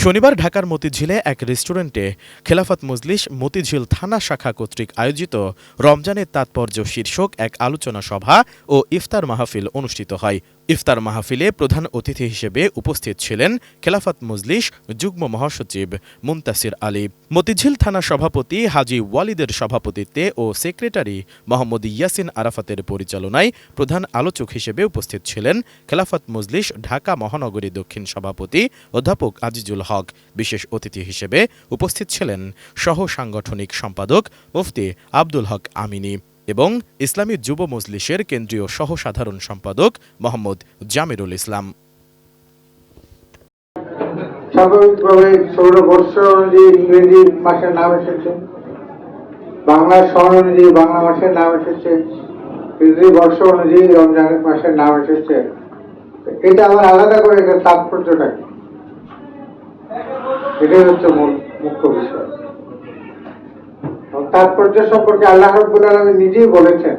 শনিবার ঢাকার মতিঝিলে এক রেস্টুরেন্টে খেলাফত মজলিস মতিঝিল থানা শাখা কর্তৃক আয়োজিত রমজানের তাৎপর্য শীর্ষক এক আলোচনা সভা ও ইফতার মাহফিল অনুষ্ঠিত হয়। ইফতার মাহফিলে প্রধান অতিথি হিসেবে উপস্থিত ছিলেন খেলাফত মজলিস যুগ্ম মহাসচিব মুনতাসির আলী, মতিঝিল থানা সভাপতি হাজী ওয়ালিদের সভাপতিত্বে ও সেক্রেটারি মোহাম্মদ ইয়াসিন আরাফাতের পরিচালনায় প্রধান আলোচক হিসেবে উপস্থিত ছিলেন খেলাফত মজলিস ঢাকা মহানগরী দক্ষিণ সভাপতি অধ্যাপক আজিজুল হক। বিশেষ অতিথি হিসেবে উপস্থিত ছিলেন সহ সাংগঠনিক সম্পাদক মুফতি আব্দুল হক আমিনী এবং ইসলামী যুব মজলিসের কেন্দ্রীয় সহ সাধারণ সম্পাদক মোহাম্মদ জামিরুল ইসলাম। স্বাভাবিকভাবে সৌরবর্ষ অনুযায়ী ইংরেজি মাসের নাম এসেছে, বাংলা সন অনুযায়ী বাংলা মাসের নাম এসেছে, হিজরি বর্ষ অনুযায়ী রমজান মাসের নাম এসেছে। এটা আবার আলাদা করে এটা তাৎপর্যটা কি, এটাই হচ্ছে মুখ্য বিষয়। তাৎপর্য সম্পর্কে আল্লাহ রাব্বুল আলামিন নিজেই বলেছেন,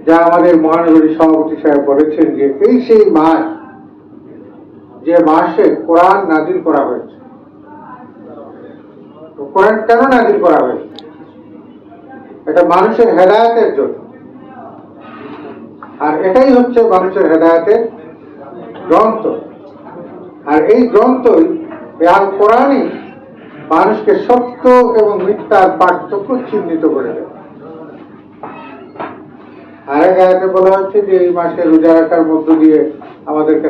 যা আমাদের মহানগরী সভাপতি সাহেব বলেছেন যে এই সেই মাস যে মাসে কোরআন নাজিল করা হয়েছে। কোরআন কেন নাজিল করা হয়েছে? এটা মানুষের হেদায়েতের জন্য, আর এটাই হচ্ছে মানুষের হেদায়েতের গ্রন্থ। আর এই গ্রন্থই আল কোরআনই মানুষকে সত্য এবং মিথ্যার পার্থক্য চিহ্নিত করে দেয়। আরেক আয়াতে বলা হচ্ছে যে এই মাসে রোজা রাখার মধ্য দিয়ে আমাদেরকে